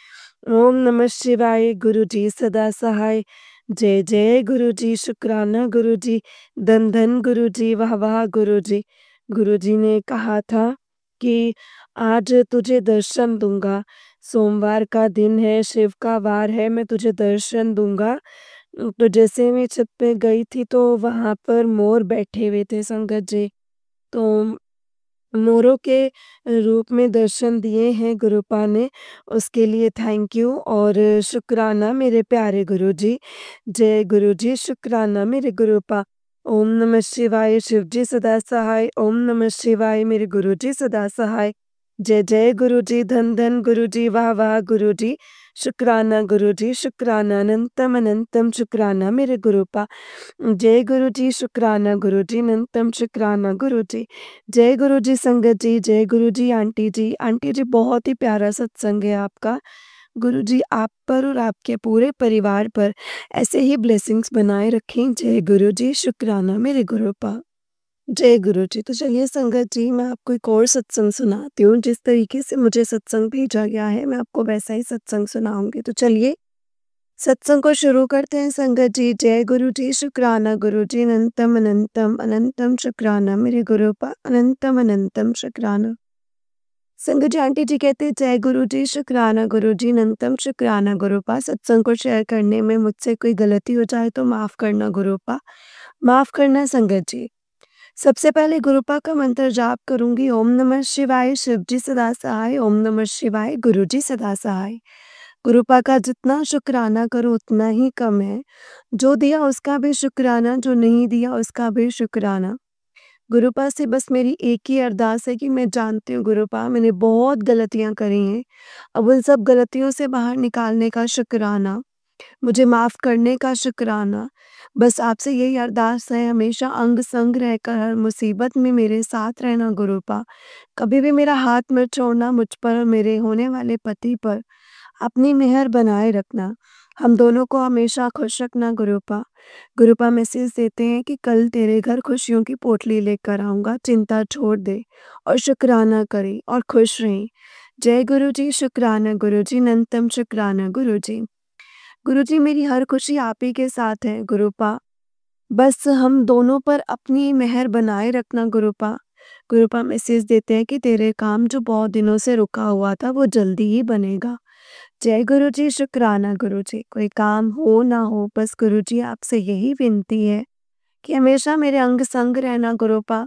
ओम नमः शिवाय, गुरुजी सदा सहाय। जय जय गुरुजी, शुक्राना गुरुजी, धन धन गुरुजी, वाह वाह गुरुजी। गुरुजी ने कहा था कि आज तुझे दर्शन दूँगा। सोमवार का दिन है, शिव का वार है, मैं तुझे दर्शन दूँगा। तो जैसे मैं छत पे गई थी तो वहाँ पर मोर बैठे हुए थे संगत जी। तो मोरों के रूप में दर्शन दिए हैं गुरुपा ने, उसके लिए थैंक यू और शुक्राना मेरे प्यारे गुरुजी। जय गुरुजी, शुक्राना मेरे गुरुपा। ओम नमः शिवाय, शिव जी सदा सहाय। ओम नमः शिवाय, मेरे गुरुजी सदा सहाय। जय जय गुरुजी, धन धन गुरुजी, वाह वाह गुरुजी। शुक्राना गुरुजी, शुक्राना अनंतम अनंतम शुक्राना मेरे गुरुपा। जय गुरुजी, शुक्राना गुरुजी, अनंतम शुक्राना गुरुजी। जय गुरुजी संगत जी, जय गुरुजी आंटी जी। आंटी जी बहुत ही प्यारा सत्संग है आपका। गुरुजी आप पर और आपके पूरे परिवार पर ऐसे ही ब्लेसिंग्स बनाए रखें। जय गुरुजी, शुक्राना मेरे गुरुपा। जय गुरुजी। तो चलिए संगत जी मैं आपको एक और सत्संग सुनाती हूँ। जिस तरीके से मुझे सत्संग भेजा गया है मैं आपको वैसा ही सत्संग सुनाऊँगी। तो चलिए सत्संग को शुरू करते हैं संगत जी। जय गुरु जी, शुक्राना गुरु जी, अनंतम अनंतम अनंतम शुक्राना मेरे गुरुपा, अनंतम अनंतम शुक्राना। संगत जी, आंटी जी कहते हैं जय गुरु जी, शुक्राना गुरु जी, अनंतम शुक्राना गुरुपा। सत्संग को शेयर करने में मुझसे कोई गलती हो जाए तो माफ़ करना गुरुपा, माफ़ करना संगत जी। सबसे पहले गुरुपा का मंत्र जाप करूँगी। ओम नमः शिवाय, शिव जी सदा सहाय। ओम नमः शिवाय, गुरु जी सदा सहाय। गुरुपा का जितना शुक्राना करो उतना ही कम है। जो दिया उसका भी शुक्राना, जो नहीं दिया उसका भी शुक्राना। गुरुपा से बस मेरी एक ही अरदास है कि मैं जानती हूँ गुरुपा मैंने बहुत गलतियाँ करी हैं। अब उन सब गलतियों से बाहर निकालने का शुक्राना, मुझे माफ़ करने का शुक्राना। बस आपसे यही अरदास है, हमेशा अंग-संग रहकर हर मुसीबत में मेरे साथ रहना गुरुपा। कभी भी मेरा हाथ मत छोड़ना, मुझ पर और मेरे होने वाले पति पर अपनी मेहर बनाए रखना। हम दोनों को हमेशा खुश रखना गुरुपा। गुरुपा मैसेज देते हैं कि कल तेरे घर खुशियों की पोटली लेकर आऊँगा, चिंता छोड़ दे और शुक्राना करें और खुश रहें। जय गुरु जी, शुक्राना गुरु जी, अनंतम शुक्राना गुरु जी। गुरु जी, मेरी हर खुशी आप ही के साथ है गुरुपा। बस हम दोनों पर अपनी मेहर बनाए रखना गुरुपा। गुरुपा मैसेज देते हैं कि तेरे काम जो बहुत दिनों से रुका हुआ था वो जल्दी ही बनेगा। जय गुरु जी, शुक्राना गुरु जी। कोई काम हो ना हो, बस गुरु जी आपसे यही विनती है कि हमेशा मेरे अंग संग रहना गुरुपा।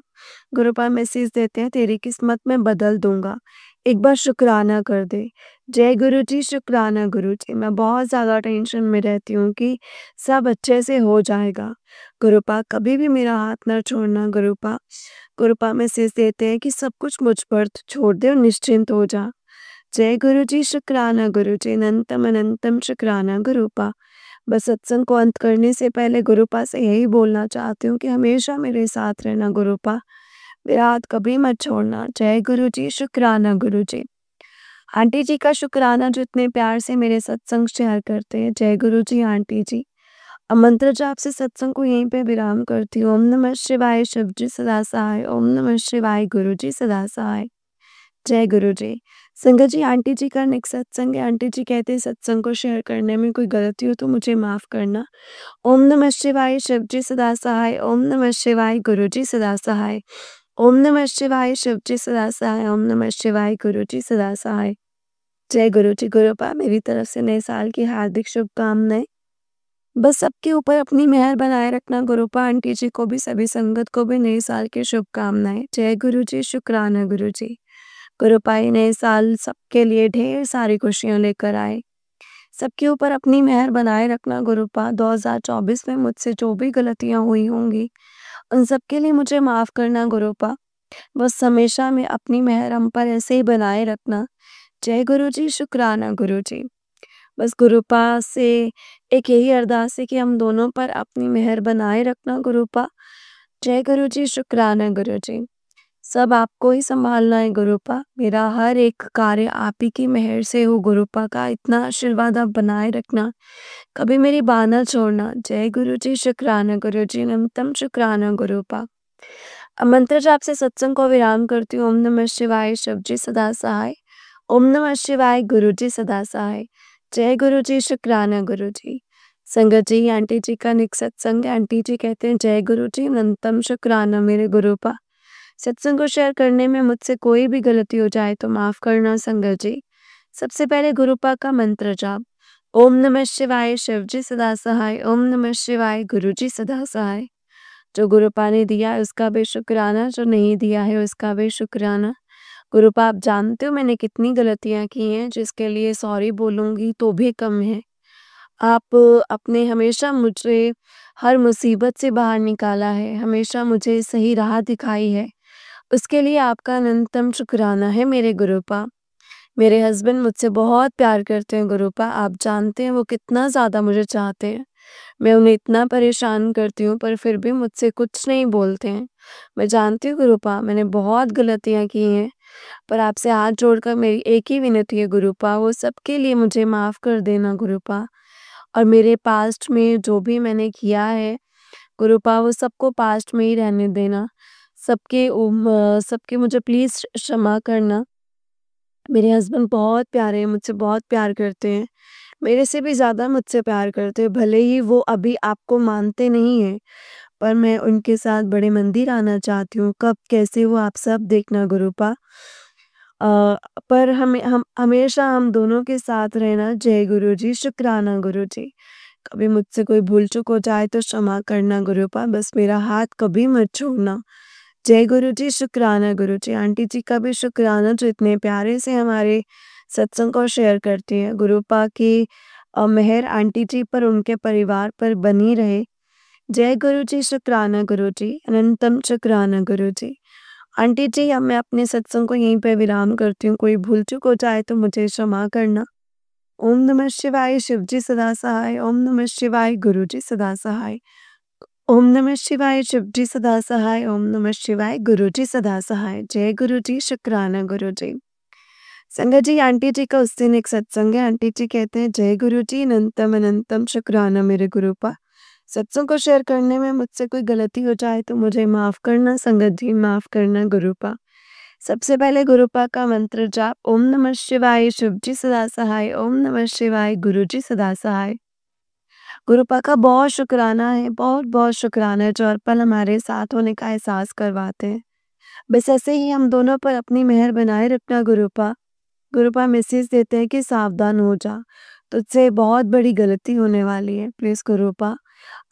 गुरुपा मैसेज देते हैं तेरी किस्मत मैं बदल दूंगा, एक बार शुक्राना कर दे। जय गुरु जी, शुक्राना गुरु जी। मैं बहुत ज़्यादा टेंशन में रहती हूँ कि सब अच्छे से हो जाएगा। गुरुपा कभी भी मेरा हाथ न छोड़ना गुरुपा। गुरुपा मैसेज देते हैं कि सब कुछ मुझ पर छोड़ दे और निश्चिंत हो जा। जय गुरु जी, शुक्राना गुरु जी, अनंतम अनंतम शुक्राना गुरुपा। बस सत्संग को अंत करने से पहले गुरुपा से यही बोलना चाहती हूँ कि हमेशा मेरे साथ रहना गुरुपा, मेरा हाथ कभी मत छोड़ना। जय गुरु जी, शुक्राना गुरु जी। आंटी जी का शुक्राना जो इतने प्यार से मेरे सत्संग शेयर करते हैं। जय गुरु जी आंटी जी। अब मंत्र जाप से सत्संग को यहीं पे विराम करती हूँ। ओम नमः शिवाय, शिव जी सदा सहाय। ओम नमः शिवाय, गुरु जी सदा सहाय। जय गुरु जी। संगत जी, आंटी जी का नेक्स्ट सत्संग है। आंटी जी कहते हैं सत्संग को शेयर करने में कोई गलती हो तो मुझे माफ़ करना। ओम नमः शिवाय, शिव जी सदा सहाय। ओम नमः शिवाय, गुरु जी सदा सहाय। ओम नमः शिवाय, शिव जी सदा सहाय। ओम नमः शिवाय, गुरु जी सदा सहाय। जय गुरु जी। गुरुपा मेरी तरफ से नए साल की हार्दिक शुभकामनाएँ। बस सबके ऊपर अपनी मेहर बनाए रखना गुरुपा। आंटी जी को भी, सभी संगत को भी नए साल की शुभकामनाएँ। जय गुरु जी, शुक्राना गुरु जी। गुरुपा ये नए साल सबके लिए ढेर सारी खुशियाँ लेकर आए। सबके ऊपर अपनी मेहर बनाए रखना गुरुपा। 2024 में मुझसे जो भी गलतियाँ हुई होंगी, उन सब के लिए मुझे माफ़ करना गुरुपा। बस हमेशा में अपनी मेहर हम पर ऐसे ही बनाए रखना। जय गुरु जी, शुक्राना गुरु जी। बस गुरुपा से एक यही अरदास है कि हम दोनों पर अपनी मेहर बनाए रखना गुरुपा। जय गुरु जी, शुक्राना गुरु जी। सब आपको ही सँभालना है गुरुपा। मेरा हर एक कार्य आप ही की मेहर से हो गुरुपा का इतना आशीर्वाद आप बनाए रखना। कभी मेरी बात ना छोड़ना। जय गुरु जी, शुक्राना गुरु जी, अनंतम शुक्राना गुरुपा। अब मंत्र जाप से सत्संग को विराम करती हूँ। ओम नमः शिवाय, शिव जी सदा सहाय। ओम नमः शिवाय, गुरु जी सदा सहाय। जय गुरु जी, शुक्राना गुरु जी। संगत जी, आंटी जी का निक सत्संग है। आंटी जी कहते हैं जय गुरु जी, अनंतम शुक्राना मेरे गुरुपा। सत्संग को शेयर करने में मुझसे कोई भी गलती हो जाए तो माफ़ करना संगत जी। सबसे पहले गुरुपा का मंत्र जाप। ओम नमः शिवाय, शिव जी सदा सहाय। ओम नमः शिवाय, गुरु जी सदा सहाय। जो गुरुपा ने दिया है उसका भी शुक्राना, जो नहीं दिया है उसका भी शुक्राना। गुरुपा आप जानते हो मैंने कितनी गलतियाँ की हैं, जिसके लिए सॉरी बोलूँगी तो भी कम है। आप अपने हमेशा मुझे हर मुसीबत से बाहर निकाला है, हमेशा मुझे सही राह दिखाई है। उसके लिए आपका अनंतम शुक्राना है मेरे गुरुपा। मेरे हस्बैंड मुझसे बहुत प्यार करते हैं गुरुपा, आप जानते हैं वो कितना ज़्यादा मुझे चाहते हैं। मैं उन्हें इतना परेशान करती हूँ पर फिर भी मुझसे कुछ नहीं बोलते हैं। मैं जानती हूँ गुरुपा मैंने बहुत गलतियाँ की हैं, पर आपसे हाथ जोड़कर मेरी एक ही विनती है गुरुपा, वो सबके लिए मुझे माफ़ कर देना गुरुपा। और मेरे पास्ट में जो भी मैंने किया है गुरुपा वो सबको पास्ट में ही रहने देना। सबके मुझे प्लीज़ क्षमा करना। मेरे हस्बैंड बहुत प्यारे हैं, मुझसे बहुत प्यार करते हैं। मेरे से भी ज़्यादा मुझसे प्यार करते हैं, भले ही वो अभी आपको मानते नहीं हैं, पर मैं उनके साथ बड़े मंदिर आना चाहती हूँ। कब कैसे वो आप सब देखना गुरूपा। अ, पर हम हमेशा हम दोनों के साथ रहना। जय गुरुजी, शुक्राना गुरुजी। कभी मुझसे कोई भूल-चूक हो जाए तो क्षमा करना गुरूपा, बस मेरा हाथ कभी मत छोड़ना। जय गुरुजी, शुक्राना गुरुजी। आंटी जी का भी शुक्राना जो इतने प्यारे से हमारे सत्संग को शेयर करती हैं। गुरूपा की मेहर आंटी जी पर, उनके परिवार पर बनी रहे। जय गुरुजी, शुक्राना गुरुजी, अनंतम शुक्राना गुरुजी। आंटी जी, अब मैं अपने सत्संग को यहीं पे विराम करती हूँ। कोई भूल-चूक हो जाए तो मुझे क्षमा करना। ओम नमः शिवाय, शिव जी सदा सहाय। ओम नमः शिवाय, गुरु जी सदा सहाय। ओम नमः शिवाय, शिव जी सदा सहाय। ओम नमः शिवाय, गुरु जी सदा सहाय। जय गुरु जी, शुक्राना गुरु जी। संगत जी, आंटी जी का उस दिन एक सत्संग है। आंटी जी कहते हैं, जय गुरु जी, अनंतम अनंतम शुक्राना मेरे गुरूपा। सत्संग को शेयर करने में मुझसे कोई गलती हो जाए तो मुझे माफ़ करना संगत जी, माफ़ करना गुरूपा। सबसे पहले गुरूपा का मंत्र जाप। ओम नमः शिवाय, शिव जी सदा सहाय। ओम नमः शिवाय, गुरु जी सदा सहाय। गुरूपा का बहुत शुक्राना है, बहुत-बहुत शुक्राना है जो हर पल हमारे साथ होने का एहसास करवाते हैं। बस ऐसे ही हम दोनों पर अपनी मेहर बनाए रखना गुरूपा। गुरूपा मैसेज देते हैं कि सावधान हो जा, तुझसे बहुत बड़ी गलती होने वाली है। प्लीज़ गुरूपा,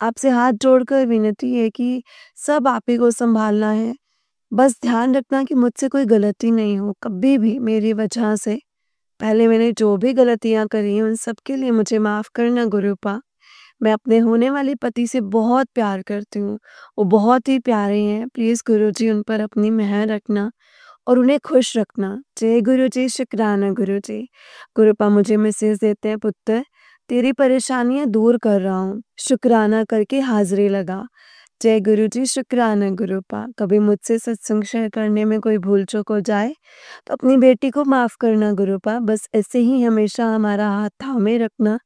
आपसे हाथ जोड़कर विनती है कि सब आप ही को सँभालना है। बस ध्यान रखना कि मुझसे कोई गलती नहीं हो, कभी भी मेरी वजह से। पहले मैंने जो भी गलतियाँ करी हैं, उन सब के लिए मुझे माफ़ करना गुरूपा। मैं अपने होने वाले पति से बहुत प्यार करती हूँ, वो बहुत ही प्यारे हैं। प्लीज़ गुरुजी उन पर अपनी मेहर रखना और उन्हें खुश रखना। जय गुरुजी, शुक्राना गुरुजी। गुरूपा मुझे मैसेज देते हैं, पुत्र तेरी परेशानियाँ दूर कर रहा हूँ, शुक्राना करके हाज़िरी लगा। जय गुरुजी, शुक्राना गुरूपा। कभी मुझसे सत्संग शेयर करने में कोई भूल-चूक हो जाए, तो अपनी बेटी को माफ़ करना गुरूपा। बस ऐसे ही हमेशा हमारा हाथ थामे रखना।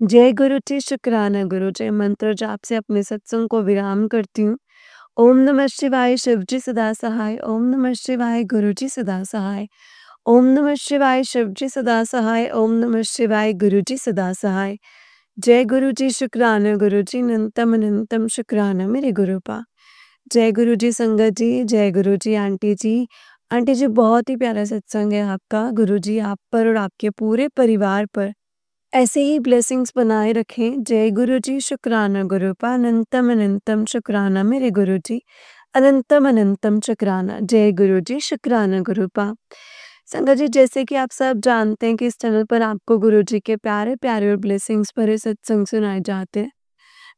जय गुरु जी, शुक्राना गुरु जी। मंत्र जाप से अपने सत्संग को विराम करती हूँ। ओम नमः शिवाय, शिव जी सदा सहाय। ओम नमः शिवाय, गुरु जी सदा सहाय। ओम नमः शिवाय, शिव जी सदा सहाय। ओम नमः शिवाय, गुरु जी सदा सहाय। जय गुरु जी, शुक्राना गुरु जी, अनंतम अनंतम शुक्राना मेरे गुरूपा। जय गुरु जी संगत जी, जय गुरु जी आंटी जी। आंटी जी, बहुत ही प्यारा सत्संग है आपका। गुरु जी आप पर और आपके पूरे परिवार पर ऐसे ही ब्लेसिंग्स बनाए रखें। जय गुरु जी, शुक्राना गुरूपा। अनंतम अनंतम शुक्राना मेरे गुरु जी, अनंतम अनंतम शुक्राना। जय गुरु जी, शुक्राना गुरूपा। संगत जी, जैसे कि आप सब जानते हैं कि इस चैनल पर आपको गुरु जी के प्यारे प्यारे और ब्लेसिंग्स भरे सत्संग सुनाए जाते हैं।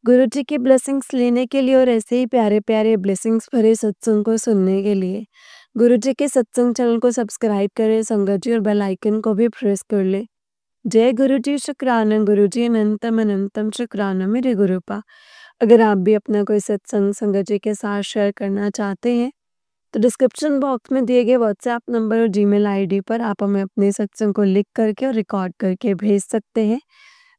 गुरु जी की ब्लेसिंग्स लेने के लिए और ऐसे ही प्यारे प्यारे ब्लेसिंग्स भरे सत्संग को सुनने के लिए गुरु जी के सत्संग चैनल को सब्सक्राइब करें संगत जी, और बेल आइकन को भी प्रेस कर ले। जय गुरु जी, शुक्राना गुरु जी, अनंतम अनंतम शुक्राना मेरे गुरूपा। अगर आप भी अपना कोई सत्संग संगत जी के साथ शेयर करना चाहते हैं, तो डिस्क्रिप्शन बॉक्स में दिए गए व्हाट्सएप नंबर और जीमेल आईडी पर आप हमें अपने सत्संग को लिख करके और रिकॉर्ड करके भेज सकते हैं।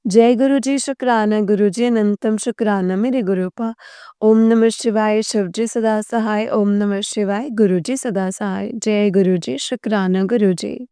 जय गुरु जी, शुक्राना गुरु जी, अनंतम शुक्राना मेरे गुरूपा। ओम नमः शिवाय, शिव जी सदा सहाय। ओम नमः शिवाय, गुरु जी सदा सहाय। जय गुरु जी, शुक्राना गुरु जी।